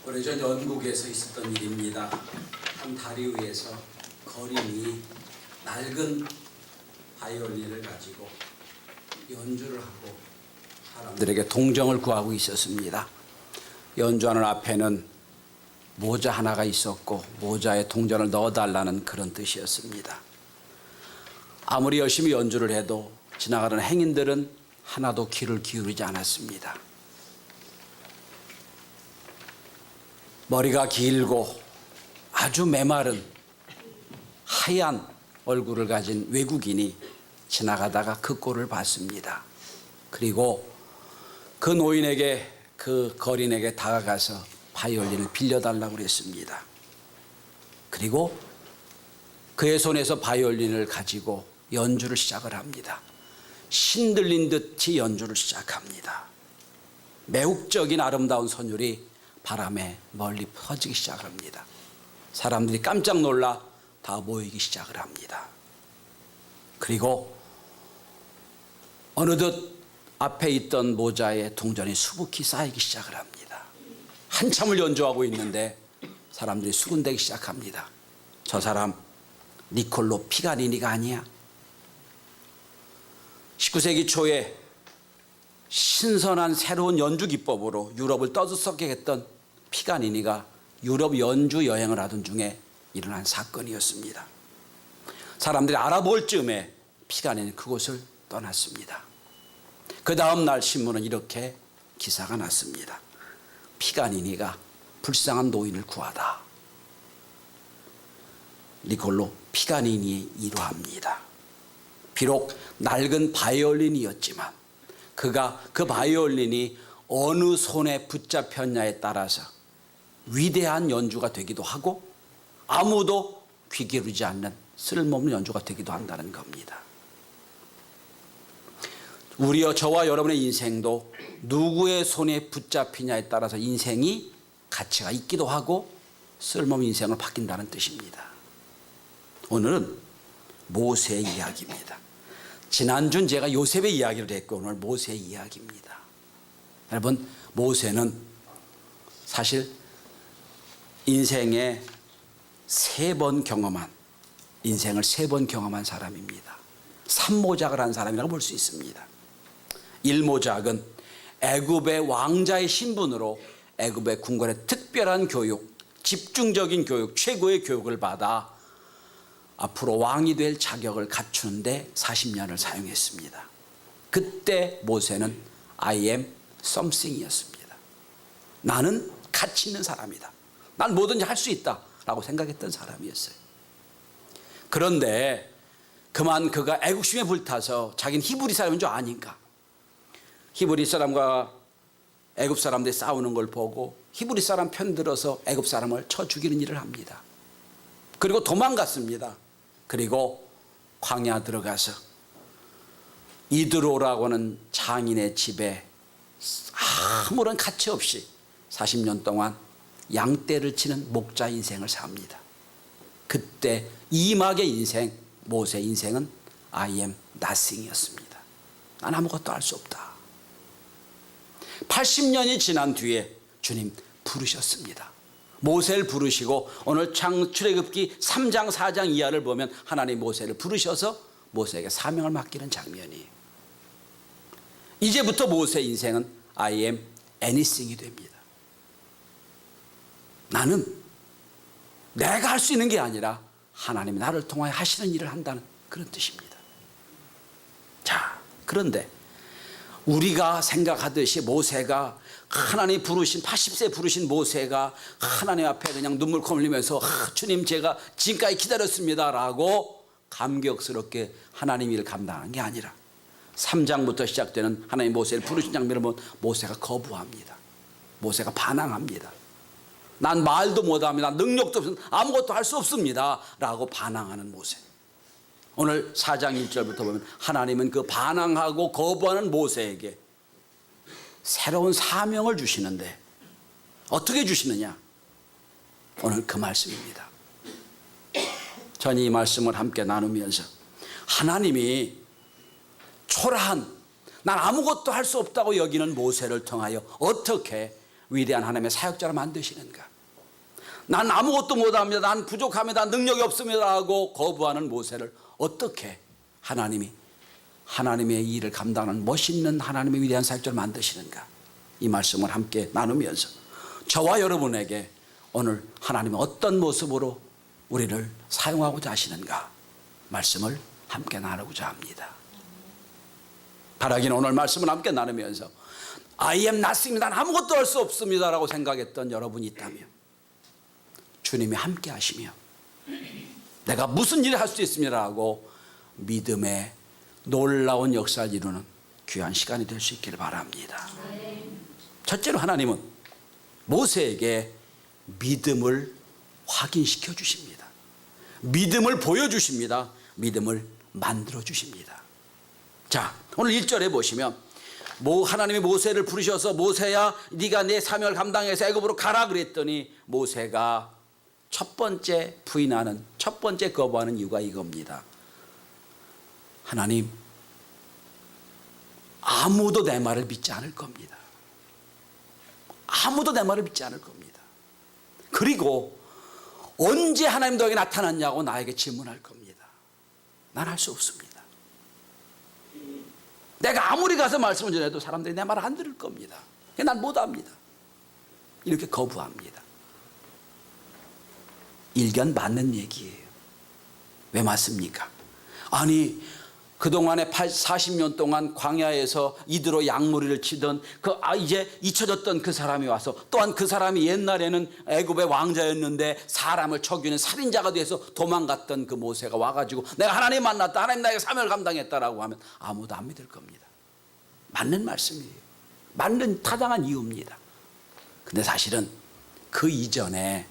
오래전 영국에서 있었던 일입니다. 한 다리 위에서 거린이 낡은 바이올린을 가지고 연주를 하고 사람들에게 동정을 구하고 있었습니다. 연주하는 앞에는 모자 하나가 있었고 모자에 동전을 넣어달라는 그런 뜻이었습니다. 아무리 열심히 연주를 해도 지나가는 행인들은 하나도 귀를 기울이지 않았습니다. 머리가 길고 아주 메마른 하얀 얼굴을 가진 외국인이 지나가다가 그 꼴을 봤습니다. 그리고 그 노인에게, 그 거린에게 다가가서 바이올린을 빌려달라고 그랬습니다. 그리고 그의 손에서 바이올린을 가지고 연주를 시작을 합니다. 신들린 듯이 연주를 시작합니다. 매혹적인 아름다운 선율이 바람에 멀리 퍼지기 시작합니다. 사람들이 깜짝 놀라 다 모이기 시작을 합니다. 그리고 어느덧 앞에 있던 모자에 동전이 수북히 쌓이기 시작을 합니다. 한참을 연주하고 있는데 사람들이 수군대기 시작합니다. 저 사람 니콜로 피가니니가 아니야? 19세기 초에 신선한 새로운 연주 기법으로 유럽을 떠들썩게 했던 피가니니가 유럽 연주 여행을 하던 중에 일어난 사건이었습니다. 사람들이 알아볼 즈음에 피가니니 그곳을 떠났습니다. 그 다음 날 신문은 이렇게 기사가 났습니다. 피가니니가 불쌍한 노인을 구하다. 니콜로 피가니니의 일화입니다. 비록 낡은 바이올린이었지만 그가 그 바이올린이 어느 손에 붙잡혔냐에 따라서 위대한 연주가 되기도 하고 아무도 귀 기울이지 않는 쓸모없는 연주가 되기도 한다는 겁니다. 우리와 저와 여러분의 인생도 누구의 손에 붙잡히냐에 따라서 인생이 가치가 있기도 하고 쓸모없는 인생을 바뀐다는 뜻입니다. 오늘은 모세의 이야기입니다. 지난주는 제가 요셉의 이야기를 했고 오늘 모세의 이야기입니다. 여러분, 모세는 사실 인생에 인생을 세 번 경험한 사람입니다. 삼모작을 한 사람이라고 볼 수 있습니다. 일모작은 애굽의 왕자의 신분으로 애굽의 궁궐의 특별한 교육, 집중적인 교육, 최고의 교육을 받아 앞으로 왕이 될 자격을 갖추는데 40년을 사용했습니다. 그때 모세는 I am something이었습니다. 나는 가치 있는 사람이다. 난 뭐든지 할 수 있다 라고 생각했던 사람이었어요. 그런데 그만 그가 애국심에 불타서 자기는 히브리 사람인 줄 아니까 히브리 사람과 애굽 사람들이 싸우는 걸 보고 히브리 사람 편 들어서 애굽 사람을 쳐 죽이는 일을 합니다. 그리고 도망갔습니다. 그리고 광야 들어가서 이드로라고 하는 장인의 집에 아무런 가치 없이 40년 동안 양떼를 치는 목자 인생을 삽니다. 그때 이막의 인생, 모세 인생은 I am nothing이었습니다. 난 아무것도 할 수 없다. 80년이 지난 뒤에 주님 부르셨습니다. 모세를 부르시고 오늘 출애굽기 3장 4장 이하를 보면 하나님 모세를 부르셔서 모세에게 사명을 맡기는 장면이에요. 이제부터 모세 인생은 I am anything이 됩니다. 나는 내가 할 수 있는 게 아니라 하나님이 나를 통하여 하시는 일을 한다는 그런 뜻입니다. 자, 그런데 우리가 생각하듯이 모세가 하나님 부르신 80세 부르신 모세가 하나님 앞에 그냥 눈물코 흘리면서 주님 제가 지금까지 기다렸습니다 라고 감격스럽게 하나님 일을 감당하는 게 아니라 3장부터 시작되는 하나님 모세를 부르신 장면을 보면 모세가 거부합니다. 모세가 반항합니다. 난 말도 못합니다. 능력도 없습니다. 아무것도 할 수 없습니다 라고 반항하는 모세. 오늘 4장 1절부터 보면 하나님은 그 반항하고 거부하는 모세에게 새로운 사명을 주시는데 어떻게 주시느냐? 오늘 그 말씀입니다. 전 이 말씀을 함께 나누면서 하나님이 초라한 난 아무것도 할 수 없다고 여기는 모세를 통하여 어떻게 위대한 하나님의 사역자로 만드시는가? 난 아무것도 못합니다. 난 부족합니다. 능력이 없습니다 하고 거부하는 모세를 어떻게 하나님이 하나님의 일을 감당하는 멋있는 하나님의 위대한 사역자를 만드시는가? 이 말씀을 함께 나누면서 저와 여러분에게 오늘 하나님은 어떤 모습으로 우리를 사용하고자 하시는가? 말씀을 함께 나누고자 합니다. 바라기는 오늘 말씀을 함께 나누면서 I am nothing, 난 아무것도 할 수 없습니다 라고 생각했던 여러분이 있다면 주님이 함께 하시며 내가 무슨 일을 할 수 있습니다 하고 믿음의 놀라운 역사를 이루는 귀한 시간이 될 수 있기를 바랍니다. 첫째로 하나님은 모세에게 믿음을 확인시켜 주십니다. 믿음을 보여주십니다. 믿음을 만들어 주십니다. 자, 오늘 1절에 보시면 하나님이 모세를 부르셔서 모세야 네가 내 사명을 감당해서 애굽으로 가라 그랬더니 모세가 첫 번째 부인하는, 첫 번째 거부하는 이유가 이겁니다. 하나님, 아무도 내 말을 믿지 않을 겁니다. 아무도 내 말을 믿지 않을 겁니다. 그리고 언제 하나님 너에게 나타났냐고 나에게 질문할 겁니다. 난 할 수 없습니다. 내가 아무리 가서 말씀을 전해도 사람들이 내 말을 안 들을 겁니다. 난 못합니다. 이렇게 거부합니다. 일견 맞는 얘기예요. 왜 맞습니까? 아니 그동안에 40년 동안 광야에서 이드로 양무리를 치던 이제 잊혀졌던 그 사람이 와서 또한 그 사람이 옛날에는 애굽의 왕자였는데 사람을 죽이는 살인자가 돼서 도망갔던 그 모세가 와가지고 내가 하나님 만났다, 하나님 나에게 사명을 감당했다라고 하면 아무도 안 믿을 겁니다. 맞는 말씀이에요. 맞는 타당한 이유입니다. 근데 사실은 그 이전에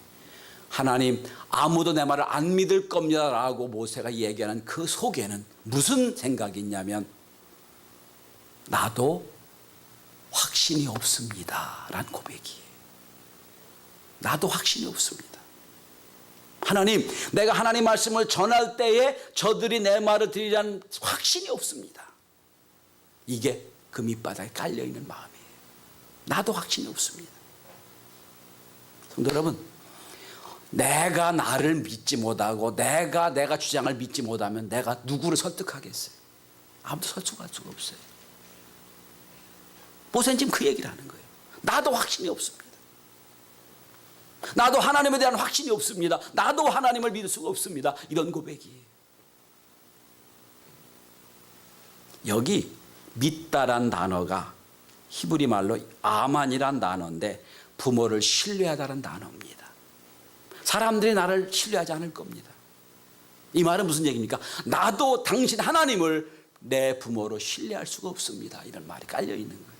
하나님 아무도 내 말을 안 믿을 겁니다 라고 모세가 얘기하는 그 속에는 무슨 생각이 있냐면 나도 확신이 없습니다 라는 고백이에요. 나도 확신이 없습니다. 하나님, 내가 하나님 말씀을 전할 때에 저들이 내 말을 들으리라는 확신이 없습니다. 이게 그 밑바닥에 깔려있는 마음이에요. 나도 확신이 없습니다. 성도 여러분, 내가 나를 믿지 못하고 내가 주장을 믿지 못하면 내가 누구를 설득하겠어요? 아무도 설득할 수가 없어요. 모세는 지금 그 얘기를 하는 거예요. 나도 확신이 없습니다. 나도 하나님에 대한 확신이 없습니다. 나도 하나님을 믿을 수가 없습니다. 이런 고백이에요. 여기 믿다란 단어가 히브리 말로 아만이란 단어인데 부모를 신뢰하다는 단어입니다. 사람들이 나를 신뢰하지 않을 겁니다. 이 말은 무슨 얘기입니까? 나도 당신 하나님을 내 부모로 신뢰할 수가 없습니다. 이런 말이 깔려 있는 거예요.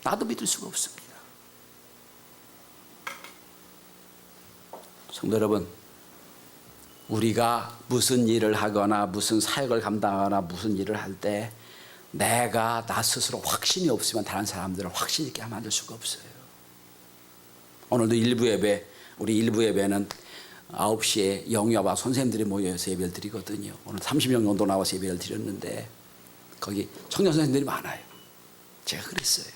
나도 믿을 수가 없습니다. 성도 여러분, 우리가 무슨 일을 하거나 무슨 사역을 감당하거나 무슨 일을 할 때 내가 나 스스로 확신이 없으면 다른 사람들을 확신 있게 만들 수가 없어요. 오늘도 우리 일부 예배는 9시에 영유아와 선생님들이 모여서 예배를 드리거든요. 오늘 30명 정도 나와서 예배를 드렸는데 거기 청년 선생님들이 많아요. 제가 그랬어요.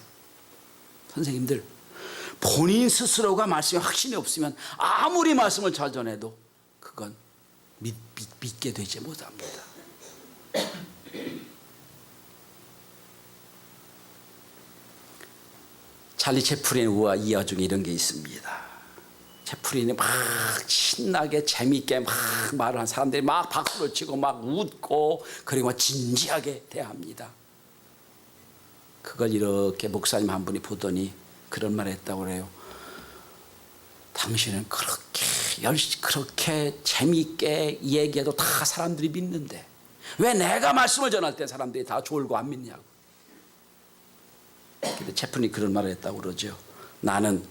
선생님들, 본인 스스로가 말씀에 확신이 없으면 아무리 말씀을 잘 전해도 그건 믿게 되지 못합니다. 찰리 채플린의 우화 이하 중에 이런 게 있습니다. 채플린이 막 신나게 재미있게 막 말을 한 사람들이 막 박수를 치고 막 웃고 그리고 진지하게 대합니다. 그걸 이렇게 목사님 한 분이 보더니 그런 말을 했다고 그래요. 당신은 그렇게 재미있게 얘기해도 다 사람들이 믿는데 왜 내가 말씀을 전할 때 사람들이 다 졸고 안 믿냐고. 근데 채플린이 그런 말을 했다고 그러죠. 나는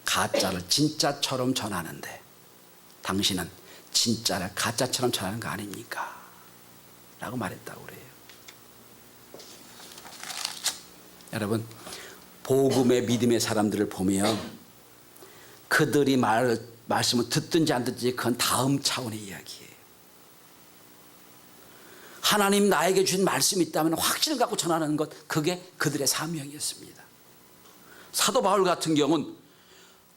가짜를 진짜처럼 전하는데 당신은 진짜를 가짜처럼 전하는 거 아닙니까? 라고 말했다고 그래요. 여러분, 복음의 믿음의 사람들을 보면 그들이 말씀을 듣든지 안 듣든지 그건 다음 차원의 이야기예요. 하나님 나에게 주신 말씀이 있다면 확신을 갖고 전하는 것, 그게 그들의 사명이었습니다. 사도 바울 같은 경우는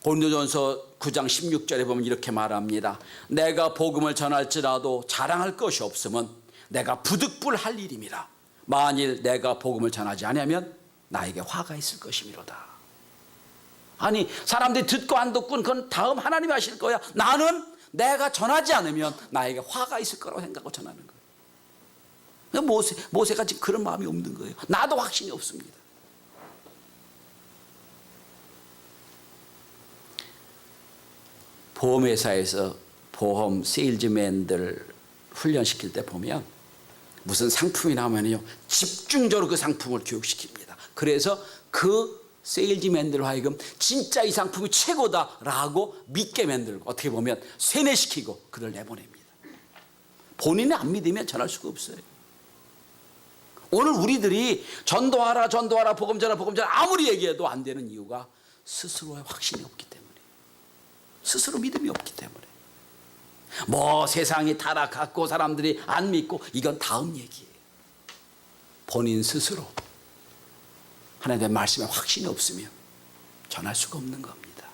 고린도전서 9장 16절에 보면 이렇게 말합니다. 내가 복음을 전할지라도 자랑할 것이 없으면 내가 부득불할 일임이라. 만일 내가 복음을 전하지 아니하면 나에게 화가 있을 것이미로다. 아니, 사람들이 듣고 안 듣고는 그건 다음 하나님이 하실 거야. 나는 내가 전하지 않으면 나에게 화가 있을 거라고 생각하고 전하는 거예요. 모세가 지금 그런 마음이 없는 거예요. 나도 확신이 없습니다. 보험회사에서 보험 세일즈맨들 훈련시킬 때 보면 무슨 상품이 나오면요 집중적으로 그 상품을 교육시킵니다. 그래서 그 세일즈맨들 하여금 진짜 이 상품이 최고다라고 믿게 만들고 어떻게 보면 세뇌시키고 그걸 내보냅니다. 본인이 안 믿으면 전할 수가 없어요. 오늘 우리들이 전도하라 복음 전하라 아무리 얘기해도 안 되는 이유가 스스로의 확신이 없기 때문에, 스스로 믿음이 없기 때문에. 뭐 세상이 타락하고 사람들이 안 믿고 이건 다음 얘기예요. 본인 스스로 하나님의 말씀에 확신이 없으면 전할 수가 없는 겁니다.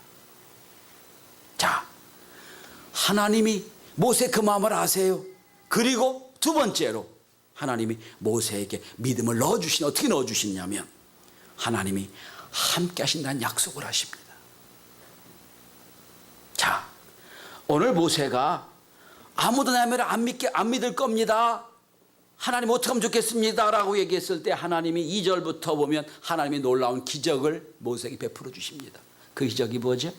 자, 하나님이 모세 그 마음을 아세요. 그리고 두 번째로 하나님이 모세에게 믿음을 넣어주시니 어떻게 넣어주시냐면 하나님이 함께 하신다는 약속을 하십니다. 자, 오늘 모세가 아무도 내 말을 안 믿을 겁니다. 하나님 어떻게 하면 좋겠습니다 라고 얘기했을 때 하나님이 2절부터 보면 하나님이 놀라운 기적을 모세에게 베풀어 주십니다. 그 기적이 뭐죠?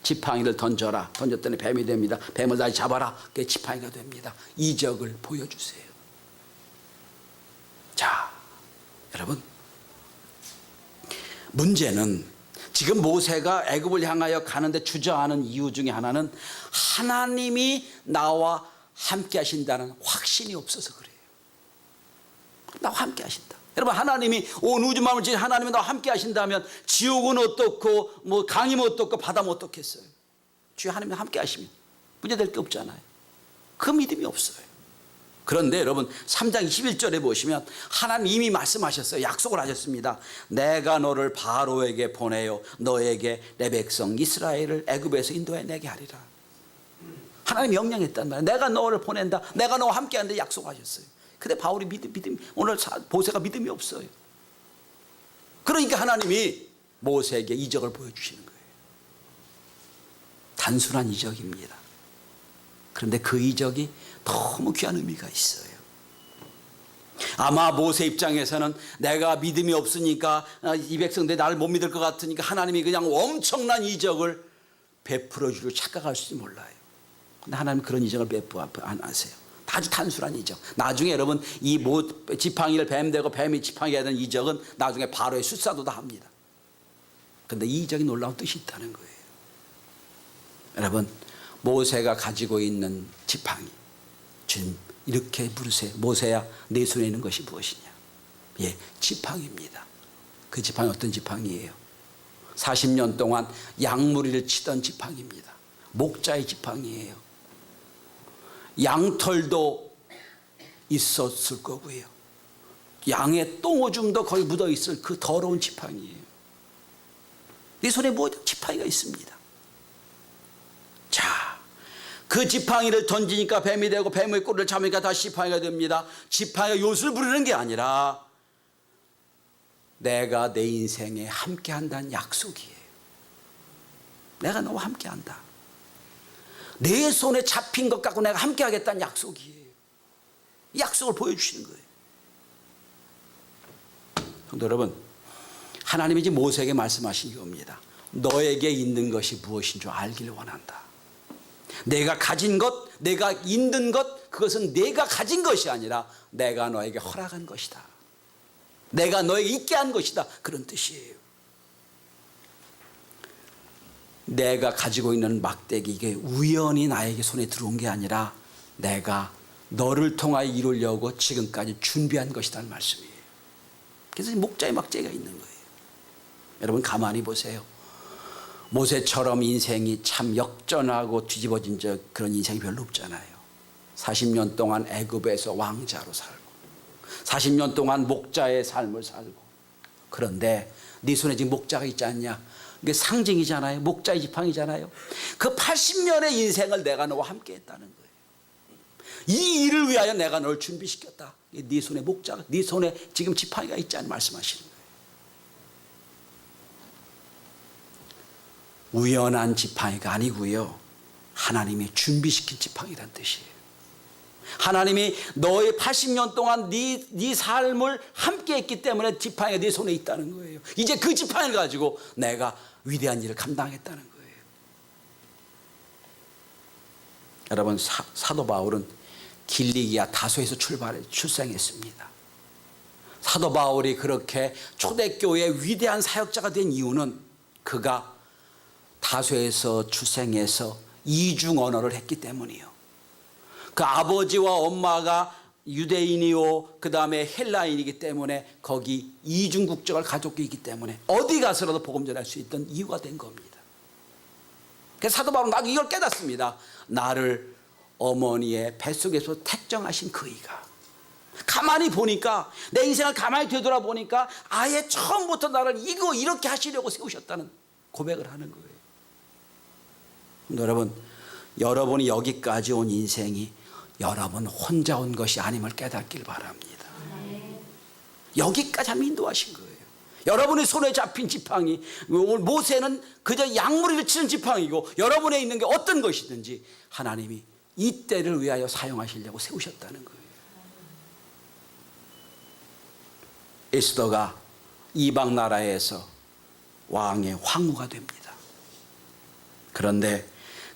지팡이를 던져라. 던졌더니 뱀이 됩니다. 뱀을 다시 잡아라. 그게 지팡이가 됩니다. 이적을 보여주세요. 자, 여러분, 문제는 지금 모세가 애굽을 향하여 가는데 주저하는 이유 중에 하나는 하나님이 나와 함께 하신다는 확신이 없어서 그래요. 나와 함께 하신다. 여러분, 하나님이 온 우주 만물을 지은 하나님이 나와 함께 하신다면 지옥은 어떻고 뭐 강이면 어떻고 바다면 어떻겠어요? 주여 하나님이 함께 하시면 문제될 게 없잖아요. 그 믿음이 없어요. 그런데 여러분 3장 21절에 보시면 하나님 이미 말씀하셨어요. 약속을 하셨습니다. 내가 너를 바로에게 보내어 너에게 내 백성 이스라엘을 애굽에서 인도해 내게 하리라. 하나님이 명령했단 말이에요. 내가 너를 보낸다. 내가 너와 함께 한다 약속하셨어요. 근데 바울이 믿음 오늘 모세가 믿음이 없어요. 그러니까 하나님이 모세에게 이적을 보여주시는 거예요. 단순한 이적입니다. 그런데 그 이적이 너무 귀한 의미가 있어요. 아마 모세 입장에서는 내가 믿음이 없으니까 이 백성들이 나를 못 믿을 것 같으니까 하나님이 그냥 엄청난 이적을 베풀어 주기로 착각할지 몰라요. 근데 하나님 그런 이적을 베풀어 안 하세요. 아주 단순한 이적. 나중에 여러분 이 지팡이를 뱀 되고 뱀이 지팡이가 되는 이적은 나중에 바로의 숫사도 다 합니다. 그런데 이 이적이 놀라운 뜻이 있다는 거예요. 여러분, 모세가 가지고 있는 지팡이, 지금 이렇게 부르세요. 모세야, 내 손에 있는 것이 무엇이냐? 예, 지팡이입니다. 그 지팡이 어떤 지팡이예요? 40년 동안 양무리를 치던 지팡이입니다. 목자의 지팡이예요. 양털도 있었을 거고요. 양의 똥오줌도 거의 묻어 있을 그 더러운 지팡이예요. 네 손에 뭐 지팡이가 있습니다. 자, 그 지팡이를 던지니까 뱀이 되고 뱀의 꼴을 잡으니까 다시 지팡이가 됩니다. 지팡이가 요술 부르는 게 아니라 내가 내 인생에 함께 한다는 약속이에요. 내가 너와 함께 한다. 내 손에 잡힌 것 갖고 내가 함께 하겠다는 약속이에요. 이 약속을 보여주시는 거예요. 성도 여러분, 하나님이 이제 모세에게 말씀하신 겁니다. 너에게 있는 것이 무엇인 줄 알기를 원한다. 내가 가진 것, 내가 있는 것, 그것은 내가 가진 것이 아니라 내가 너에게 허락한 것이다. 내가 너에게 있게 한 것이다. 그런 뜻이에요. 내가 가지고 있는 막대기, 이게 우연히 나에게 손에 들어온 게 아니라 내가 너를 통하여 이루려고 지금까지 준비한 것이라는 말씀이에요. 그래서 목자의 막대기가 있는 거예요. 여러분 가만히 보세요. 모세처럼 인생이 참 역전하고 뒤집어진 그런 인생이 별로 없잖아요. 40년 동안 애굽에서 왕자로 살고 40년 동안 목자의 삶을 살고, 그런데 네 손에 지금 목자가 있지 않냐? 이게 상징이잖아요. 목자의 지팡이잖아요. 그 80년의 인생을 내가 너와 함께 했다는 거예요. 이 일을 위하여 내가 널 준비시켰다. 네 손에 목자가, 네 손에 지금 지팡이가 있지 않니 말씀하시는 거예요. 우연한 지팡이가 아니고요, 하나님이 준비시킨 지팡이란 뜻이에요. 하나님이 너의 80년 동안 네 삶을 함께 했기 때문에 지팡이가 네 손에 있다는 거예요. 이제 그 지팡이를 가지고 내가 위대한 일을 감당했다는 거예요. 여러분, 사도 바울은 길리기아 다소에서 출생했습니다. 사도 바울이 그렇게 초대교회의 위대한 사역자가 된 이유는 그가 다소에서 출생해서 이중 언어를 했기 때문이요. 그 아버지와 엄마가 유대인이요, 그 다음에 헬라인이기 때문에 거기 이중 국적을 가졌고 있기 때문에 어디 가서라도 복음 전할 수 있던 이유가 된 겁니다. 그래서 사도 바울은 나도 이걸 깨닫습니다. 나를 어머니의 뱃속에서 택정하신 그이가, 가만히 보니까, 내 인생을 가만히 되돌아보니까 아예 처음부터 나를 이렇게 하시려고 세우셨다는 고백을 하는 거예요. 여러분, 여러분이 여기까지 온 인생이 여러분 혼자 온 것이 아님을 깨닫길 바랍니다. 여기까지 하면 인도하신 거예요. 여러분의 손에 잡힌 지팡이, 오늘 모세는 그저 양무리를 치는 지팡이고, 여러분에 있는 게 어떤 것이든지 하나님이 이 때를 위하여 사용하시려고 세우셨다는 거예요. 에스더가 이방 나라에서 왕의 황후가 됩니다. 그런데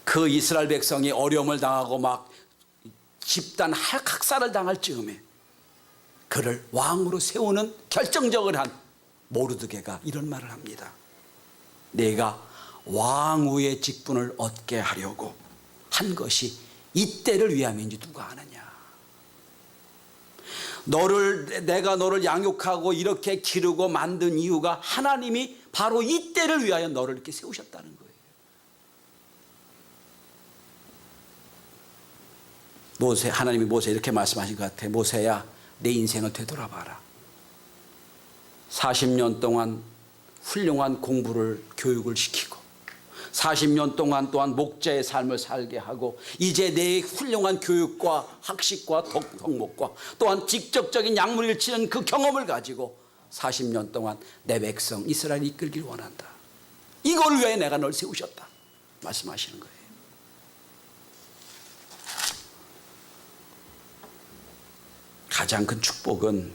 그 이스라엘 백성이 어려움을 당하고 막 집단 학살을 당할 즈음에 그를 왕으로 세우는 결정적을 한 모르드게가 이런 말을 합니다. 내가 왕후의 직분을 얻게 하려고 한 것이 이때를 위함인지 누가 아느냐. 내가 너를 양육하고 이렇게 기르고 만든 이유가 하나님이 바로 이때를 위하여 너를 이렇게 세우셨다는 거예요. 하나님이 모세 이렇게 말씀하신 것 같아요. 모세야, 내 인생을 되돌아봐라. 40년 동안 훌륭한 공부를, 교육을 시키고 40년 동안 또한 목자의 삶을 살게 하고, 이제 내 훌륭한 교육과 학식과 덕목과 또한 직접적인 양무리를 치는 그 경험을 가지고 40년 동안 내 백성 이스라엘을 이끌길 원한다. 이걸 위해 내가 널 세우셨다 말씀하시는 거예요. 가장 큰 축복은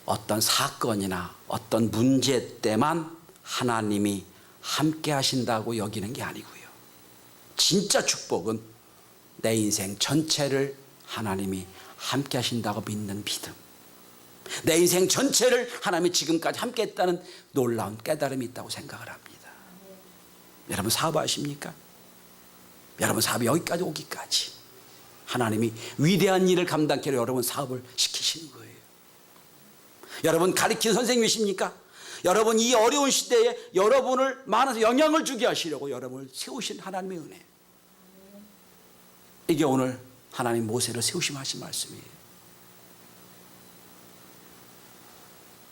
어떤 사건이나 어떤 문제 때만 하나님이 함께 하신다고 여기는 게 아니고요. 진짜 축복은 내 인생 전체를 하나님이 함께 하신다고 믿는 믿음. 내 인생 전체를 하나님이 지금까지 함께 했다는 놀라운 깨달음이 있다고 생각을 합니다. 여러분 사업하십니까? 여러분 사업이 여기까지 오기까지 하나님이 위대한 일을 감당케 하려 여러분 사업을 시키시는 거예요. 여러분 가르치는 선생님이십니까? 여러분 이 어려운 시대에 여러분을 많은 영향을 주게 하시려고 여러분을 세우신 하나님의 은혜. 이게 오늘 하나님 모세를 세우시며 하신 말씀이에요.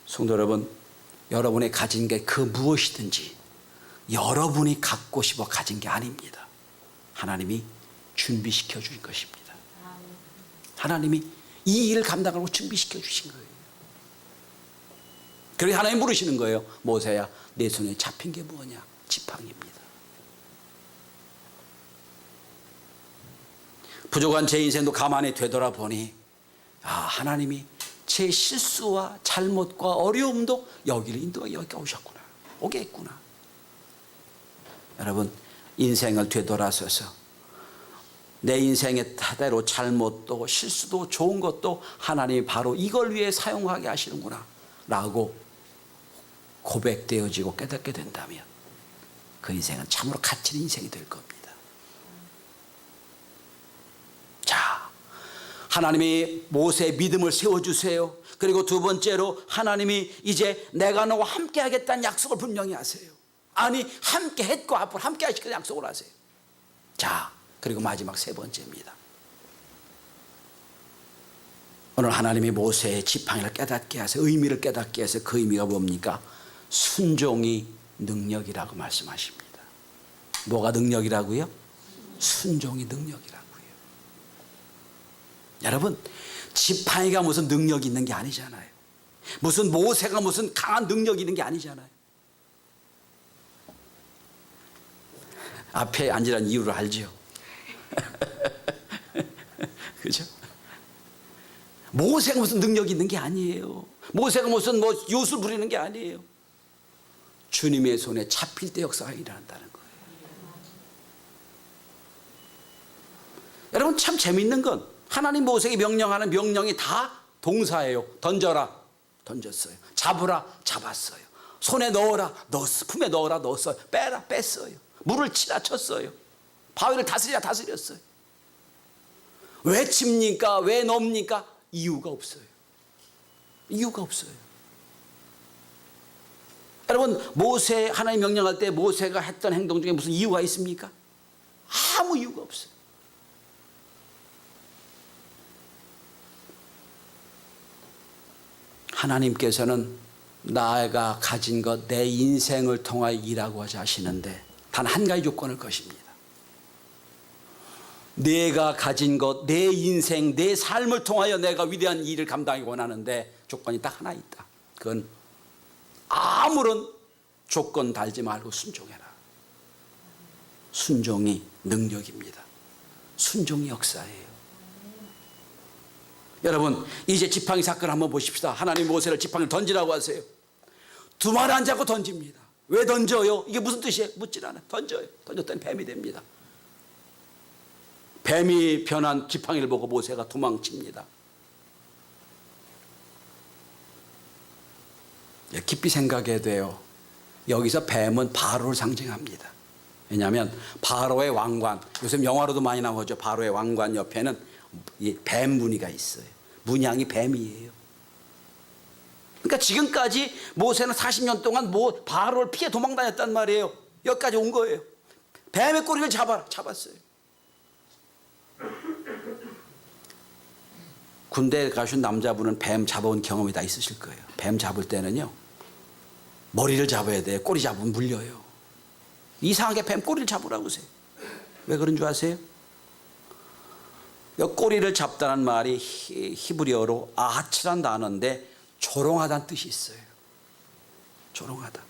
성도 여러분, 여러분이 가진 게 그 무엇이든지 여러분이 갖고 싶어 가진 게 아닙니다. 하나님이 준비시켜 주신 것입니다. 하나님이 이 일을 감당하고 준비시켜 주신 거예요. 그래서 하나님 물으시는 거예요. 모세야, 내 손에 잡힌 게 뭐냐? 지팡이입니다. 부족한 제 인생도 가만히 되돌아보니 하나님이 제 실수와 잘못과 어려움도 여기를 인도하여 여기가 오셨구나, 오게 했구나. 여러분 인생을 되돌아서서 내 인생의 타대로 잘못도 실수도 좋은 것도 하나님이 바로 이걸 위해 사용하게 하시는구나 라고 고백되어지고 깨닫게 된다면 그 인생은 참으로 가치 있는 인생이 될 겁니다. 자, 하나님이 모세의 믿음을 세워주세요. 그리고 두 번째로 하나님이 이제 내가 너와 함께 하겠다는 약속을 분명히 하세요. 아니 함께 했고 앞으로 함께 하시겠다는 약속을 하세요. 자, 그리고 마지막 세 번째입니다. 오늘 하나님이 모세의 지팡이를 깨닫게 하세요. 의미를 깨닫게 해서 그 의미가 뭡니까? 순종이 능력이라고 말씀하십니다. 뭐가 능력이라고요? 순종이 능력이라고요. 여러분, 지팡이가 무슨 능력이 있는 게 아니잖아요. 무슨 모세가 무슨 강한 능력이 있는 게 아니잖아요. 앞에 앉으라는 이유를 알죠? 그죠? 모세가 무슨 능력이 있는 게 아니에요. 모세가 무슨 요술 부리는 게 아니에요. 주님의 손에 잡힐 때 역사가 일어난다는 거예요. 여러분, 참 재밌는 건 하나님 모세에게 명령하는 명령이 다 동사예요. 던져라, 던졌어요. 잡으라, 잡았어요. 손에 넣어라, 넣었어요. 품에 넣어라, 넣었어요. 빼라, 뺐어요. 물을 치라, 쳤어요. 바위를 다스리라, 다스렸어요. 왜 칩니까? 왜 넣습니까? 이유가 없어요. 이유가 없어요. 여러분, 모세, 하나님 명령할 때 모세가 했던 행동 중에 무슨 이유가 있습니까? 아무 이유가 없어요. 하나님께서는 나가 가진 것, 내 인생을 통하여 일하고자 하시는데 단 한 가지 조건을 것입니다. 내가 가진 것, 내 인생, 내 삶을 통하여 내가 위대한 일을 감당하기 원하는데 조건이 딱 하나 있다. 그건 아무런 조건 달지 말고 순종해라. 순종이 능력입니다. 순종이 역사예요. 여러분, 이제 지팡이 사건을 한번 보십시다. 하나님 모세를 지팡이를 던지라고 하세요. 두 말 안 잡고 던집니다. 왜 던져요? 이게 무슨 뜻이에요? 묻질 않아요. 던져요. 던졌더니 뱀이 됩니다. 뱀이 변한 지팡이를 보고 모세가 도망칩니다. 깊이 생각해야 돼요. 여기서 뱀은 바로를 상징합니다. 왜냐하면 바로의 왕관, 요새 영화로도 많이 나오죠. 바로의 왕관 옆에는 이 뱀 무늬가 있어요. 문양이 뱀이에요. 그러니까 지금까지 모세는 40년 동안 바로를 피해 도망다녔단 말이에요. 여기까지 온 거예요. 뱀의 꼬리를 잡았어요. 군대에 가신 남자분은 뱀 잡아온 경험이 다 있으실 거예요. 뱀 잡을 때는요, 머리를 잡아야 돼요. 꼬리 잡으면 물려요. 이상하게 뱀 꼬리를 잡으라고 하세요. 왜 그런 줄 아세요? 꼬리를 잡다는 말이 히브리어로 아하치란 단어인데 조롱하다는 뜻이 있어요. 조롱하다.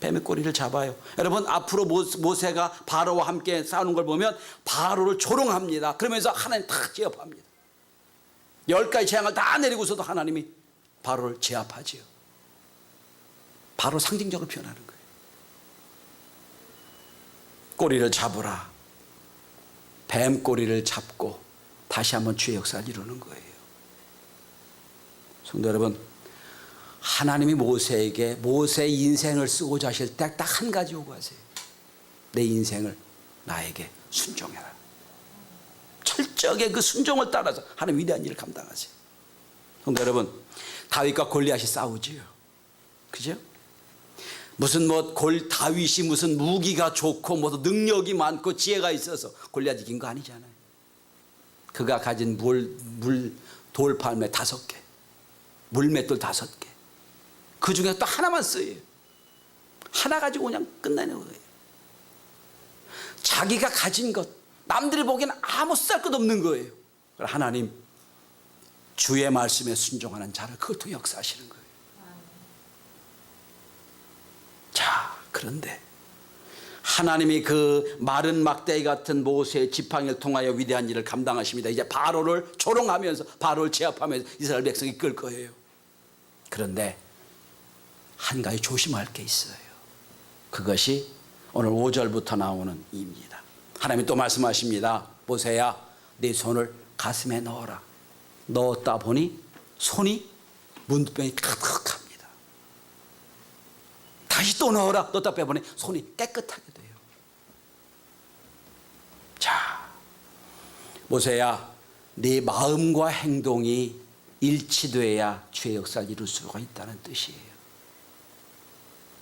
뱀의 꼬리를 잡아요. 여러분, 앞으로 모세가 바로와 함께 싸우는 걸 보면 바로를 조롱합니다. 그러면서 하나님 다 제압합니다. 10가지 재앙을 다 내리고서도 하나님이 바로를 제압하지요. 바로 상징적으로 표현하는 거예요. 꼬리를 잡으라. 뱀 꼬리를 잡고 다시 한번 주의 역사를 이루는 거예요. 성도 여러분, 하나님이 모세에게 모세의 인생을 쓰고자 하실 때 딱 한 가지 요구하세요. 내 인생을 나에게 순종해라. 철저하게 그 순종을 따라서 하나님 위대한 일을 감당하세요. 성도 여러분, 다윗과 골리앗이 싸우지요. 그죠? 무슨 다윗이 무슨 무기가 좋고 능력이 많고 지혜가 있어서 골리앗이 이긴 거 아니잖아요. 그가 가진 돌팔매 5개, 물맷돌 5개, 그 중에 또 하나만 써요. 하나 가지고 그냥 끝내는 거예요. 자기가 가진 것, 남들이 보기에는 아무 쓸 것 없는 거예요. 하나님, 주의 말씀에 순종하는 자를 그걸 통해 역사하시는 거예요. 자, 그런데 하나님이 그 마른 막대기 같은 모세의 지팡이를 통하여 위대한 일을 감당하십니다. 이제 바로를 조롱하면서 바로를 제압하면서 이스라엘 백성이 이끌 거예요. 그런데 한 가지 조심할 게 있어요. 그것이 오늘 5절부터 나오는 이입니다. 하나님이 또 말씀하십니다. 모세야, 네 손을 가슴에 넣어라. 넣었다 보니 손이 문두병이 가득합니다. 다시 또 넣어라. 넣었다 빼보니 손이 깨끗하게 돼요. 자, 모세야, 네 마음과 행동이 일치돼야 주의 역사를 이룰 수가 있다는 뜻이에요.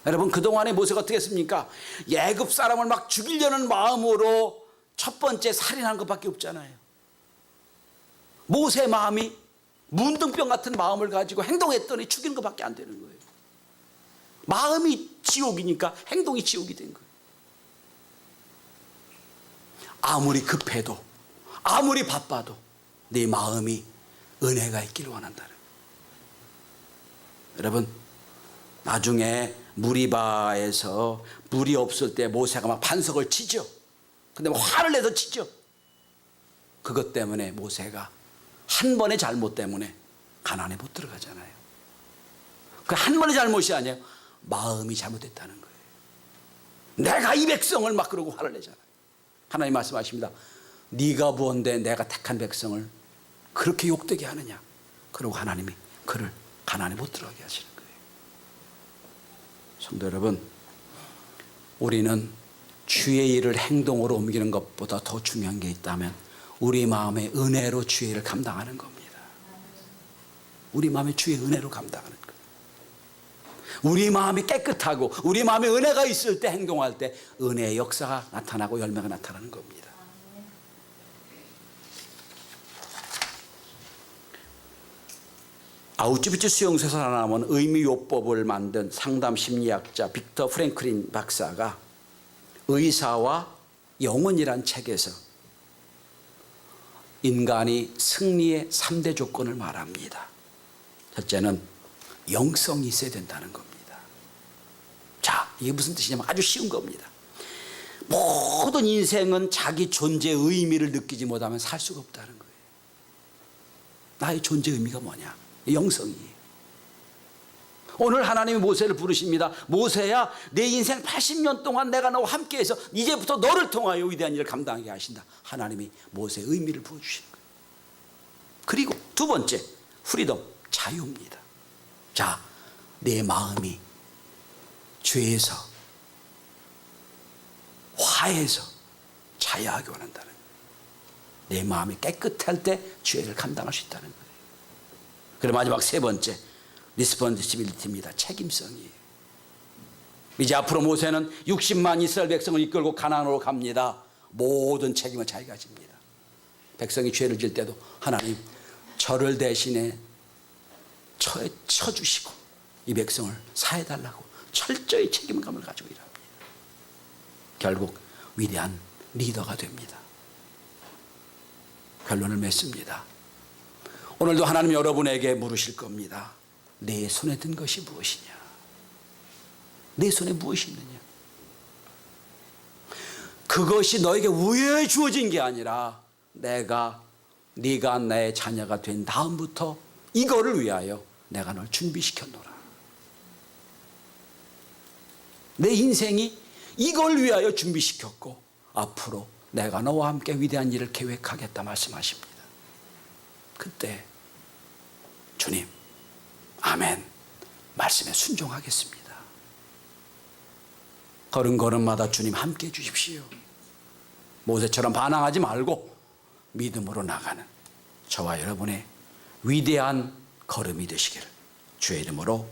여러분, 그동안에 모세가 어떻게 했습니까? 애굽 사람을 막 죽이려는 마음으로 첫 번째 살인한 것밖에 없잖아요. 모세의 마음이 문둥병 같은 마음을 가지고 행동했더니 죽이는 것밖에 안 되는 거예요. 마음이 지옥이니까 행동이 지옥이 된 거예요. 아무리 급해도 아무리 바빠도 네 마음이 은혜가 있기를 원한다는 거예요. 여러분, 나중에 무리바에서 물이 없을 때 모세가 막 반석을 치죠. 근데 막 화를 내서 치죠. 그것 때문에 모세가 한 번의 잘못 때문에 가나안에 못 들어가잖아요. 그 한 번의 잘못이 아니에요. 마음이 잘못됐다는 거예요. 내가 이 백성을 막 그러고 화를 내잖아요. 하나님 말씀하십니다. 네가 부은데 내가 택한 백성을 그렇게 욕되게 하느냐. 그러고 하나님이 그를 가나안에 못 들어가게 하시는 거예요. 성도 여러분, 우리는 주의 일을 행동으로 옮기는 것보다 더 중요한 게 있다면 우리 마음의 은혜로 주의 일을 감당하는 겁니다. 우리 마음의 주의 은혜로 감당하는 거예요. 우리 마음이 깨끗하고 우리 마음에 은혜가 있을 때 행동할 때 은혜의 역사가 나타나고 열매가 나타나는 겁니다. 아우슈비츠 수용소에서 살아남은 의미요법을 만든 상담 심리학자 빅터 프랭클린 박사가 의사와 영혼이란 책에서 인간이 승리의 3대 조건을 말합니다. 첫째는 영성이 있어야 된다는 겁니다. 자, 이게 무슨 뜻이냐면 아주 쉬운 겁니다. 모든 인생은 자기 존재의 의미를 느끼지 못하면 살 수가 없다는 거예요. 나의 존재 의미가 뭐냐? 영성이에요. 오늘 하나님이 모세를 부르십니다. 모세야, 내 인생 80년 동안 내가 너와 함께해서 이제부터 너를 통하여 위대한 일을 감당하게 하신다. 하나님이 모세의 의미를 부어주시는 거예요. 그리고 두 번째, 프리덤, 자유입니다. 자, 내 마음이 죄에서 화에서 자유하게 원한다는 거예요. 내 마음이 깨끗할 때 죄를 감당할 수 있다는 거예요. 그리고 마지막 세 번째, 리스폰시빌리티입니다. 책임성이에요. 이제 앞으로 모세는 60만 이스라엘 백성을 이끌고 가나안으로 갑니다. 모든 책임을 자기가 집니다. 백성이 죄를 질 때도 하나님 저를 대신에 쳐주시고 이 백성을 사해달라고 철저히 책임감을 가지고 일합니다. 결국 위대한 리더가 됩니다. 결론을 맺습니다. 오늘도 하나님 여러분에게 물으실 겁니다. 내 손에 든 것이 무엇이냐? 내 손에 무엇이 있느냐? 그것이 너에게 우연히 주어진 게 아니라 네가 내 자녀가 된 다음부터 이거를 위하여 내가 널 준비시켰노라. 내 인생이 이걸 위하여 준비시켰고 앞으로 내가 너와 함께 위대한 일을 계획하겠다 말씀하십니다. 그때 주님, 아멘 말씀에 순종하겠습니다. 걸음걸음마다 주님 함께 해 주십시오. 모세처럼 반항하지 말고 믿음으로 나가는 저와 여러분의 위대한 걸음이 되시기를 주의 이름으로